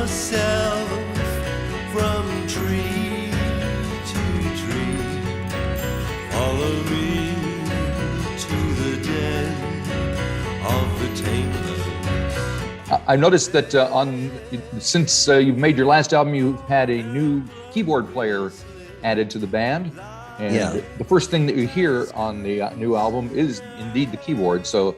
yourself from tree to tree. Follow me to the den of the tameless. I noticed that since you've made your last album, you've had a new keyboard player added to the band. And the first thing that you hear on the new album is indeed the keyboard. So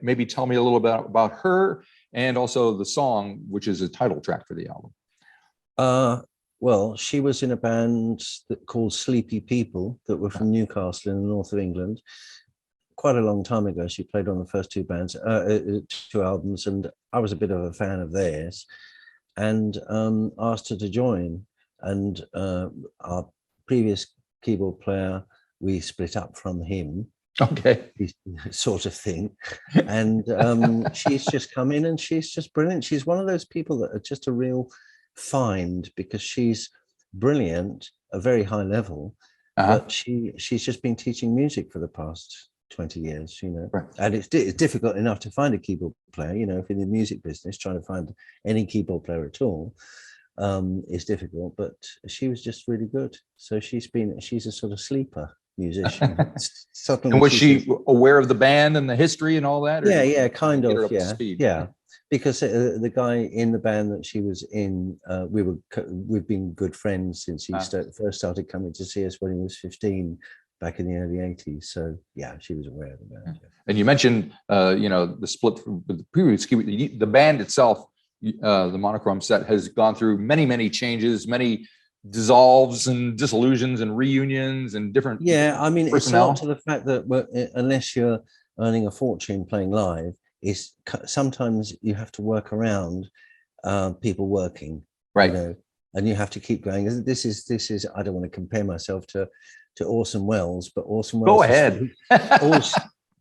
maybe tell me a little bit about her and also the song, which is a title track for the album. Well, she was in a band called Sleepy People that were from Newcastle in the north of England. Quite a long time ago. She played on the first two albums, and I was a bit of a fan of theirs, and asked her to join. And our previous keyboard player, we split up from him. Okay. Sort of thing. And she's just come in, and she's just brilliant. She's one of those people that are just a real find, because she's brilliant, a very high level, but she's just been teaching music for the past 20 years, you know. Right. And it's difficult enough to find a keyboard player, you know, if in the music business, trying to find any keyboard player at all is difficult, but she was just really good. So she's a sort of sleeper musician. And was she aware of the band and the history and all that? Yeah, kind of, yeah. Because the guy in the band that she was in, we've been good friends since he first started coming to see us when he was 15, back in the early 80s. So yeah, she was aware of the band. And you mentioned, the split with the previous the band itself, the Monochrome Set, has gone through many, many changes, many dissolves and dissolutions and reunions and different. Yeah, I mean, personnel. It's not to the fact that unless you're earning a fortune playing live, is sometimes you have to work around people working, right? You know, and you have to keep going. This is. I don't want to compare myself to Orson Welles, but Orson Welles. Go ahead.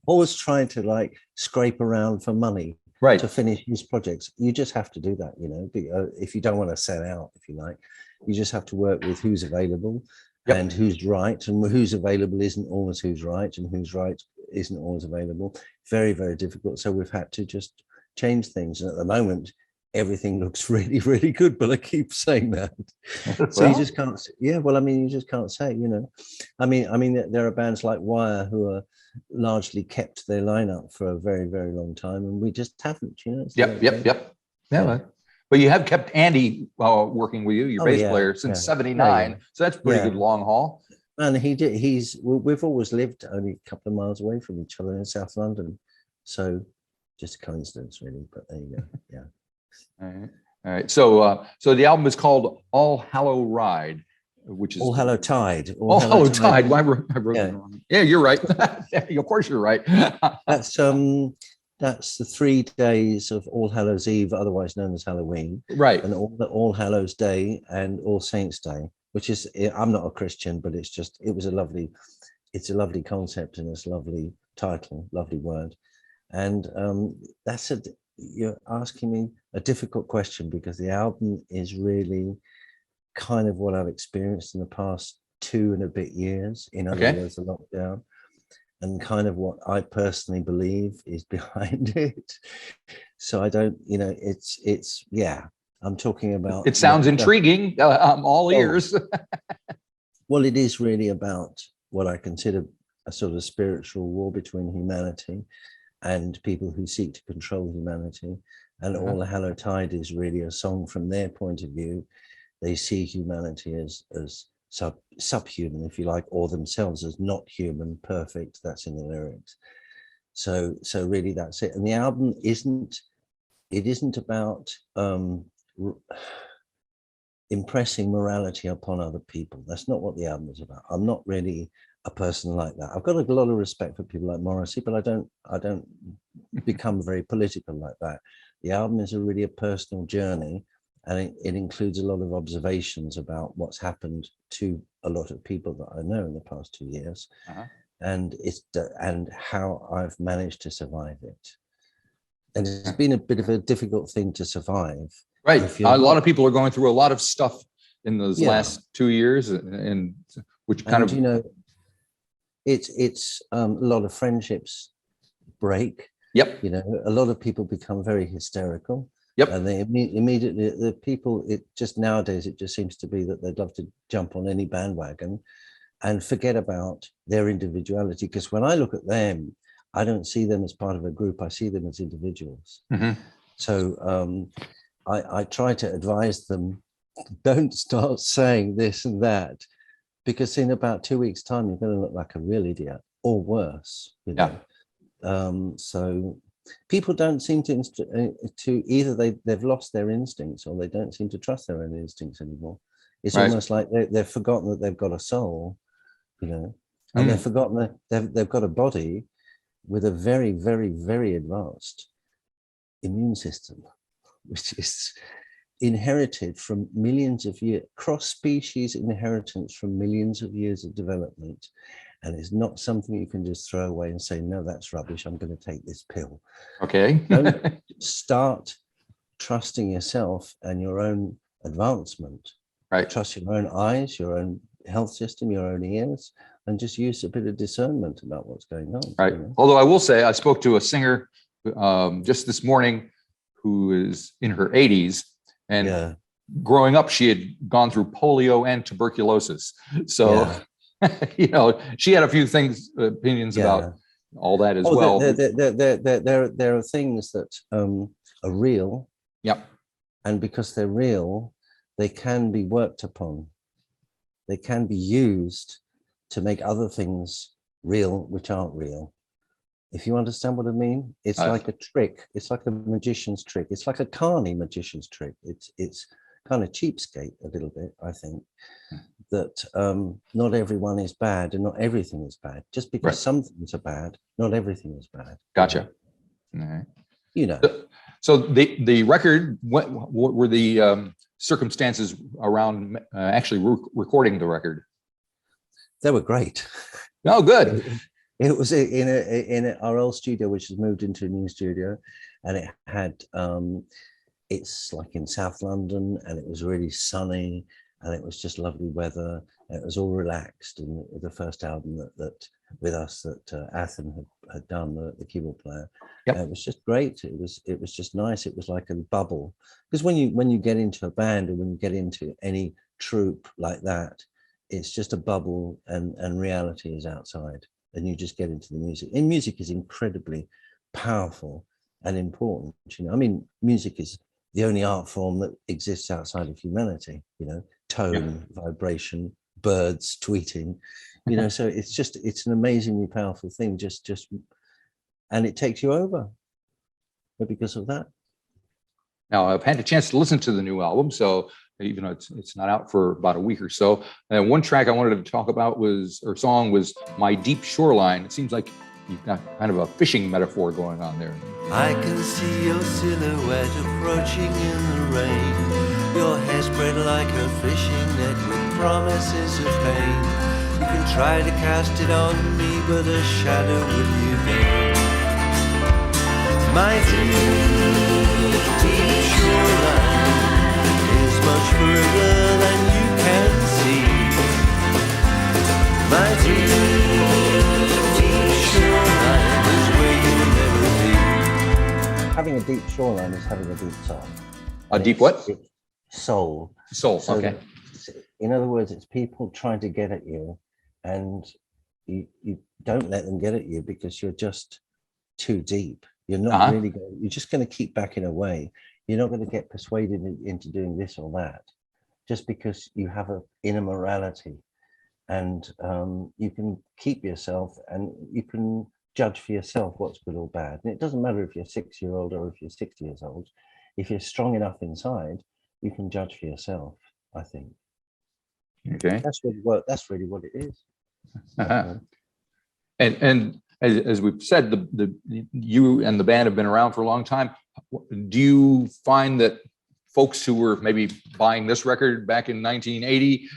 always trying to like scrape around for money, right, to finish his projects. You just have to do that, you know. If you don't want to sell out, if you like, you just have to work with who's available and who's right, and who's available isn't always who's right, and who's right isn't always available. Very, very difficult. So we've had to just change things. And at the moment, everything looks really, really good, but I keep saying that. So you just can't. Yeah, well, I mean, you just can't say, you know. I mean, there are bands like Wire who are largely kept their lineup for a very, very long time, and we just haven't, you know. Yep. Yeah. But you have kept Andy working with you, your bass player, since '79. So that's pretty good long haul. And we've always lived only a couple of miles away from each other in South London. So just a coincidence, really. But there you go. Yeah. All right. So the album is called Allhallowtide, which is Allhallowtide. Allhallowtide. Why I wrote it wrong? Yeah, you're right. Of course, you're right. That's the 3 days of All Hallows Eve, otherwise known as Halloween. Right. And All Hallows Day and All Saints Day, which is, I'm not a Christian, but it's a lovely concept, and it's a lovely title, lovely word. And you're asking me a difficult question, because the album is really kind of what I've experienced in the past 2 and a bit years. In other words, the lockdown. And kind of what I personally believe is behind it. So I don't, you know, I'm talking about. It sounds intriguing. I'm all ears. Well, it is really about what I consider a sort of spiritual war between humanity and people who seek to control humanity. And Allhallowtide is really a song from their point of view. They see humanity as subhuman, if you like, or themselves as not human, perfect. That's in the lyrics. So really that's it. And the album isn't about impressing morality upon other people. That's not what the album is about. I'm not really a person like that. I've got a lot of respect for people like Morrissey, but I don't become very political like that. The album is really a personal journey, and it includes a lot of observations about what's happened to a lot of people that I know in the past 2 years, and how I've managed to survive it. And it's been a bit of a difficult thing to survive. Right. A lot of people are going through a lot of stuff in those last 2 years, and which kind of, you know, it's a lot of friendships break. Yep. You know, a lot of people become very hysterical. Yep. And they immediately, the people, it just nowadays, it just seems to be that they'd love to jump on any bandwagon and forget about their individuality. Because when I look at them, I don't see them as part of a group. I see them as individuals. So I try to advise them, don't start saying this and that, because in about 2 weeks' time, you're going to look like a real idiot or worse. You know? So people don't seem to either they've lost their instincts, or they don't seem to trust their own instincts anymore. It's almost like they've forgotten that they've got a soul, you know, and they've forgotten that they've got a body with a very, very, very advanced immune system, which is inherited from millions of years, cross-species inheritance from millions of years of development. And it's not something you can just throw away and say, no, that's rubbish, I'm going to take this pill. Okay. Don't start trusting yourself and your own advancement. Right. Trust your own eyes, your own health system, your own ears, and just use a bit of discernment about what's going on. Right. You know? Although I will say, I spoke to a singer just this morning who is in her 80s, and growing up, she had gone through polio and tuberculosis. So, you know, she had a few opinions about all that as well. There are things that are real. Yep. And because they're real, they can be worked upon. They can be used to make other things real, which aren't real. If you understand what I mean, it's like a trick. It's like a magician's trick. It's like a carny magician's trick. It's kind of cheapskate a little bit, I think, that not everyone is bad and not everything is bad. Just because some things are bad, not everything is bad. Gotcha. All right. You know. So the record, what were the circumstances around actually recording the record? They were great. Oh, good. It was in our old studio, which has moved into a new studio, and it had it's like in South London, and it was really sunny, and it was just lovely weather. It was all relaxed, and the first album that with us that Athen had done, the keyboard player, it was just great. It was just nice. It was like a bubble, because when you get into a band, or when you get into any troupe like that, it's just a bubble, and reality is outside. And you just get into the music. And music is incredibly powerful and important. You know, I mean, music is the only art form that exists outside of humanity. You know, tone, vibration, birds tweeting. You know, so it's an amazingly powerful thing. And it takes you over, but because of that. Now I've had a chance to listen to the new album, so even though it's not out for about a week or so. And one track I wanted to talk about was My Deep Shoreline. It seems like you've got kind of a fishing metaphor going on there. I can see your silhouette approaching in the rain. Your hair spread like a fishing net with promises of pain. You can try to cast it on me, but a shadow will you gain. My deep, deep shoreline is much further than you can see. My deep, deep shoreline is where you'll never be. Having a deep shoreline is having a deep soul. A deep what? Soul. Soul, So okay. In other words, it's people trying to get at you, and you don't let them get at you because you're just too deep. You're not really going, you're just going to keep backing away. You're not going to get persuaded into doing this or that just because you have an inner morality, and you can keep yourself and you can judge for yourself what's good or bad. And it doesn't matter if you're 6-year-old or if you're 60 years old. If you're strong enough inside, you can judge for yourself, I think. Okay. That's really what it is. And as we've said, the you and the band have been around for a long time. Do you find that folks who were maybe buying this record back in 1980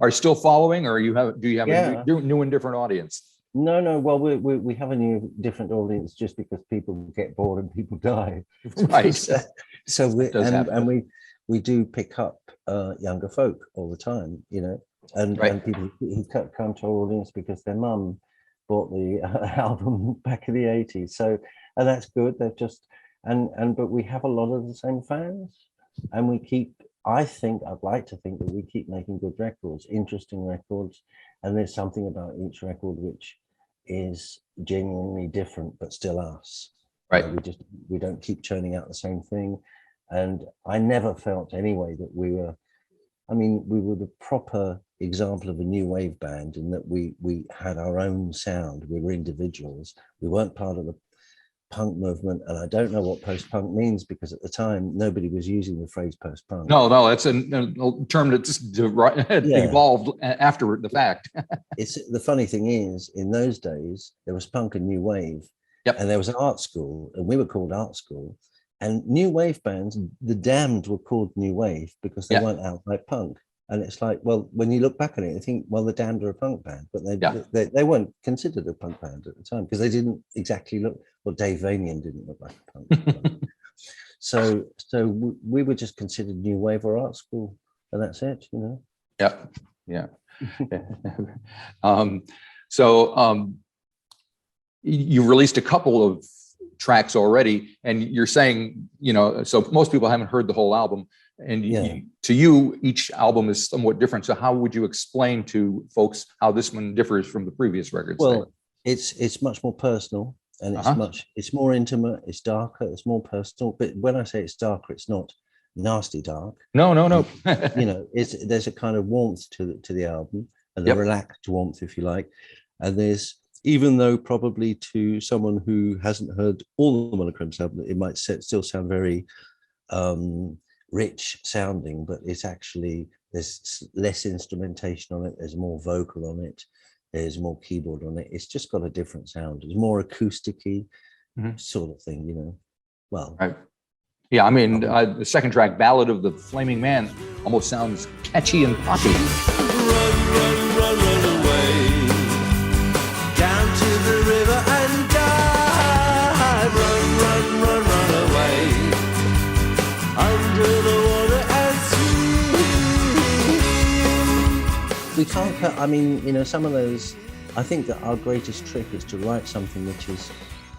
are still following, or do you have a new and different audience? No. Well, we have a new different audience just because people get bored and people die. Right. So we do pick up younger folk all the time, you know, and people who come to our audience because their mum bought the album back in the 80s. So, and that's good. They've just, but we have a lot of the same fans, and we keep. I'd like to think that we keep making good records, interesting records, and there's something about each record which is genuinely different, but still us. Right. We don't keep churning out the same thing, and I never felt anyway that we were. I mean, we were the proper example of a new wave band in that we had our own sound. We were individuals. We weren't part of the punk movement, and I don't know what post-punk means because at the time nobody was using the phrase post-punk. No, it's a term that just evolved after the fact. It's the funny thing is, in those days there was punk and new wave, and there was an art school, and we were called art school. And new wave bands, the Damned were called new wave because they weren't outright punk. And it's like, well, when you look back on it, you think, well, the Damned are a punk band, but they weren't considered a punk band at the time because they didn't exactly look. Well, Dave Vanian didn't look like a punk band. So we were just considered new wave or art school, and that's it, you know. Yeah. You released a couple of tracks already, and you're saying, you know, so most people haven't heard the whole album, and to you each album is somewhat different. So how would you explain to folks how this one differs from the previous records? Well, it's much more personal, and it's more intimate, it's darker, it's more personal. But when I say it's darker, it's not nasty dark. No. You know, there's a kind of warmth to the album, and a relaxed warmth, if you like. And there's, even though probably to someone who hasn't heard all the Monochrome album, it might still sound very rich sounding, but it's actually, there's less instrumentation on it, there's more vocal on it, there's more keyboard on it. It's just got a different sound. It's more acousticy sort of thing, you know. Well, right. Yeah, I mean, the second track, Ballad of the Flaming Man, almost sounds catchy and poppy. Run away. Down to the river and dive. Run away. Under the water and swim. We can't cut, I mean, you know, some of those, I think that our greatest trick is to write something which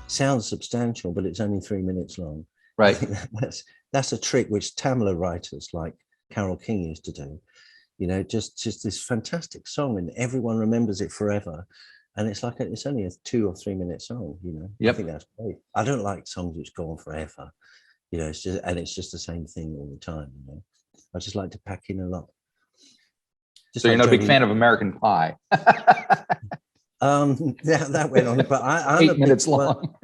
sounds substantial, but it's only 3 minutes long. Right. That's a trick which Tamla writers like Carole King used to do. You know, just this fantastic song, and everyone remembers it forever. And it's like it's only a 2 or 3 minute song. You know, I think that's great. I don't like songs which go on forever. You know, it's just the same thing all the time. You know, I just like to pack in a lot. Just so you're not a big fan of American Pie. That went on, but I'm 8 minutes long.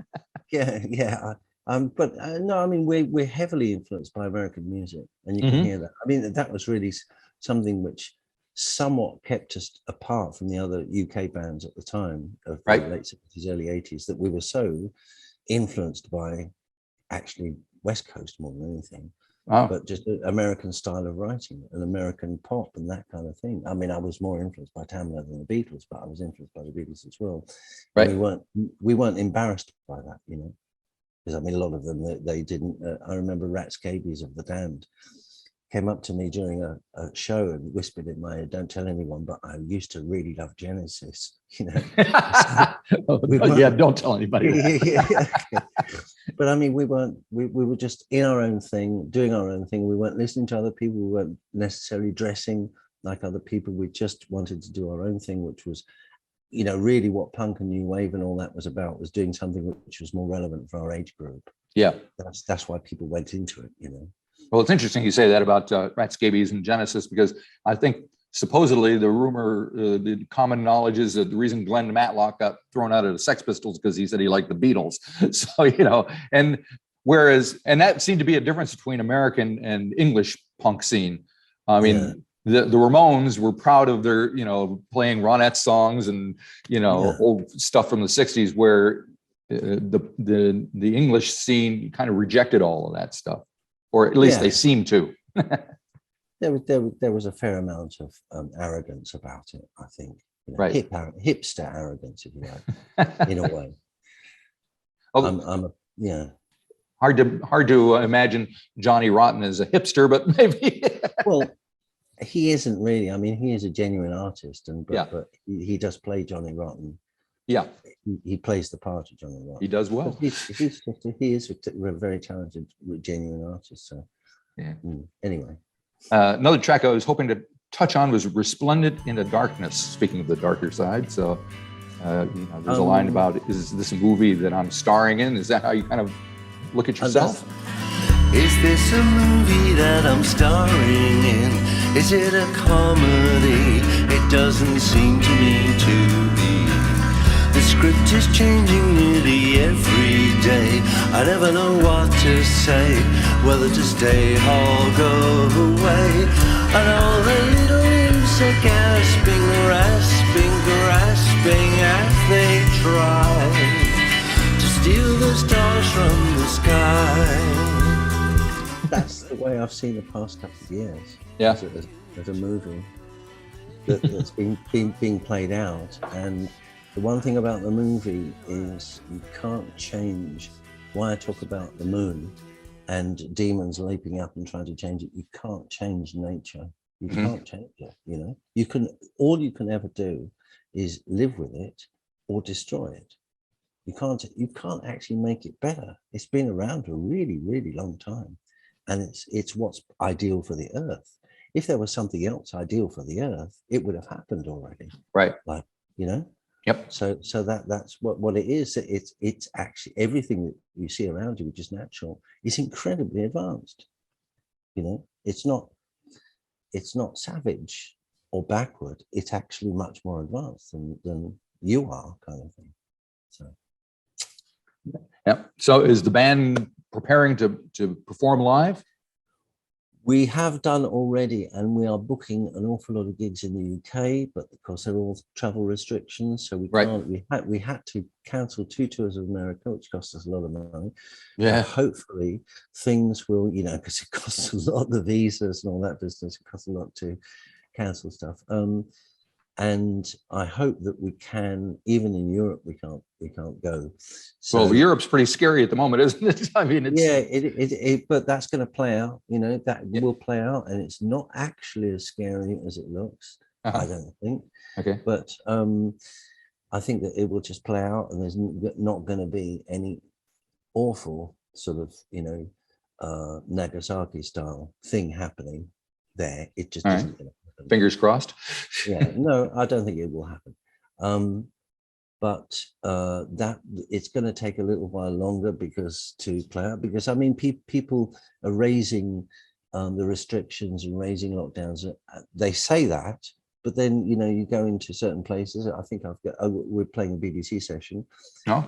Yeah. But no, I mean, we're heavily influenced by American music, and you can hear that. I mean, that was really something which somewhat kept us apart from the other UK bands at the time of the late 70s, early 80s, that we were so influenced by actually West Coast more than anything. Wow. But just an American style of writing, an American pop and that kind of thing. I mean, I was more influenced by Tamla than the Beatles, but I was influenced by the Beatles as well. Right. We weren't embarrassed by that, you know. Because I mean, a lot of them, they didn't. I remember Rat Scabies of the Damned came up to me during a show and whispered in my ear, "Don't tell anyone, but I used to really love Genesis." You know. Don't tell anybody. But I mean, we were just in our own thing, doing our own thing. We weren't listening to other people. We weren't necessarily dressing like other people. We just wanted to do our own thing, which was, you know, really what punk and new wave and all that was about, was doing something which was more relevant for our age group. Yeah, that's why people went into it, you know. Well, it's interesting you say that about Rat Scabies and Genesis, because I think supposedly the rumor, the common knowledge is that the reason Glenn Matlock got thrown out of the Sex Pistols because he said he liked the Beatles. So, you know, and that seemed to be a difference between American and English punk scene. I mean, the Ramones were proud of their, you know, playing Ronettes songs and, you know, old stuff from the 60s, where the English scene kind of rejected all of that stuff, or at least they seemed to. There was a fair amount of arrogance about it, I think. You know, hipster arrogance, if you like, in a way. Hard to imagine Johnny Rotten as a hipster, but maybe. Well, he isn't really. I mean, he is a genuine artist, but he does play Johnny Rotten Yeah, he plays the part of Johnny Rotten. he does well. He is a very talented, genuine artist. So Yeah. Anyway, another track I was hoping to touch on was "Resplendent in the Darkness." Speaking of the darker side, so there's a line about, "Is this a movie that I'm starring in?" Is that how you kind of look at yourself? Is this a movie that I'm starring in? Is it a comedy? It doesn't seem to me to be. The script is changing nearly every day. I never know what to say, whether to stay or go away. And all the little imps are gasping, grasping as they try to steal the stars from the sky. That's the way I've seen the past couple of years. Yeah, as a movie that's being played out. And the one thing about the movie is you can't change. Why I talk about the moon and demons leaping up and trying to change it. You can't change nature. You can't change it. All you can ever do is live with it or destroy it. You can't actually make it better. It's been around a really, really long time. And it's what's ideal for the earth. If there was something else ideal for the earth, it would have happened already. Right. Yep. So that's what it is. It's actually everything that you see around you, which is natural, is incredibly advanced. It's not savage or backward. It's actually much more advanced than you are, kind of thing. So. Yep. So is the band preparing to perform live? We have done already, and we are booking an awful lot of gigs in the UK, but of course they're all travel restrictions, so we can't. We had to cancel 2 tours of America, which cost us a lot of money. Yeah. Hopefully things will, because it costs a lot, the visas and all that business. It costs a lot to cancel stuff. And I hope that we can, even in Europe, we can't go. So, well, Europe's pretty scary at the moment, isn't it? I mean, it's... but that's going to play out. That will play out, and it's not actually as scary as it looks. I don't think. Okay. But I think that it will just play out, and there's not going to be any awful sort of Nagasaki style thing happening there. It just isn't going to happen. Fingers crossed. Yeah, no, I don't think it will happen. But that it's going to take a little while longer to play out, because I mean people are raising the restrictions and raising lockdowns. They say that, but then you go into certain places. I think we're playing a BBC session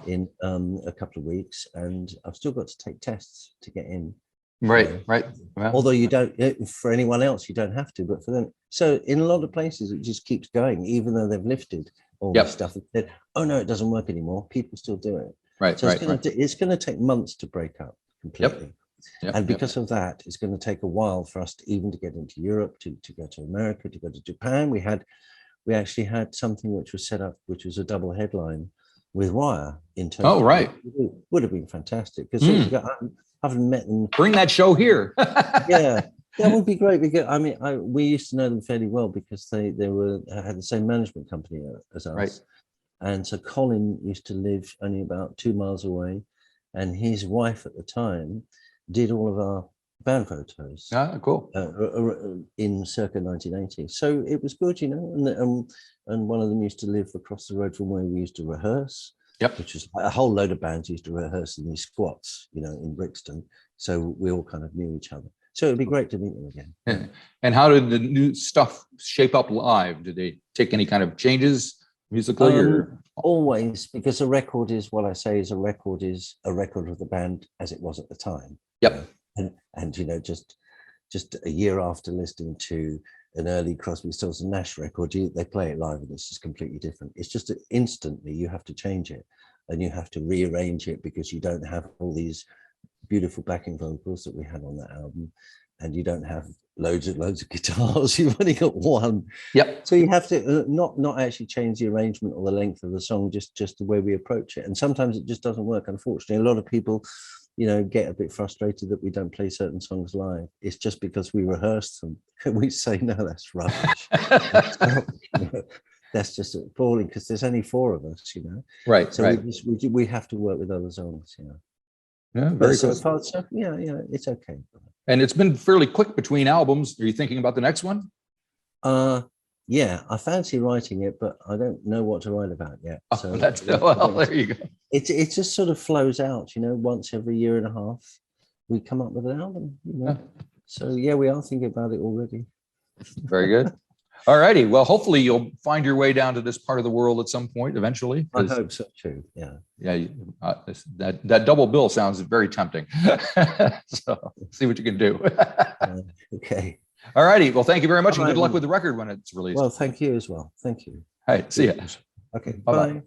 in a couple of weeks, and I've still got to take tests to get in. Right. Well, although you don't, for anyone else you don't have to, but for them. So in a lot of places it just keeps going, even though they've lifted all this stuff. And said, oh no, it doesn't work anymore. People still do it. Right. So it's going to take months to break up completely. Yep. And because of that, it's going to take a while for us to get into Europe, to go to America, to go to Japan. We actually had something which was set up, which was a double headline with Wire in Tokyo. Oh, right. It would have been fantastic, because I haven't met them. Bring that show here. Yeah, that would be great, because I mean, we used to know them fairly well, because they had the same management company as us. Right. And so Colin used to live only about 2 miles away, and his wife at the time did all of our band photos. Cool. In circa 1980. So it was good, and one of them used to live across the road from where we used to rehearse. Yep. Which was a whole load of bands used to rehearse in these squats, in Brixton. So we all kind of knew each other. So it'd be great to meet them again. Yeah. And how did the new stuff shape up live? Did they take any kind of changes musically? Or? Always, because a record is what I say is a record of the band as it was at the time. Yep. And just a year after listening to an early Crosby, Stills and Nash record, they play it live and it's just completely different. It's just that instantly you have to change it, and you have to rearrange it, because you don't have all these beautiful backing vocals that we had on that album, and you don't have loads of guitars. You've only got one. Yep. So you have to not actually change the arrangement or the length of the song, just the way we approach it. And sometimes it just doesn't work, unfortunately. A lot of people get a bit frustrated that we don't play certain songs live. It's just because we rehearsed them. We say, no, that's rubbish. that's just appalling because there's only 4 of us, you know. Right. So right. we have to work with other songs, you know. Yeah, But very so good. far, so, yeah, it's okay. And it's been fairly quick between albums. Are you thinking about the next one? Yeah, I fancy writing it, but I don't know what to write about yet. So There you go. it just sort of flows out, you know. Once every year and a half, we come up with an album, you know. So yeah, we are thinking about it already. Very good. All righty. Well, hopefully you'll find your way down to this part of the world at some point eventually. I hope so too. Yeah. Yeah. That double bill sounds very tempting. So see what you can do. Okay. All righty. Well, thank you very much, and Bye. good luck with the record when it's released. Well, thank you as well. Thank you. All right. See ya. Okay. Bye-bye. Bye.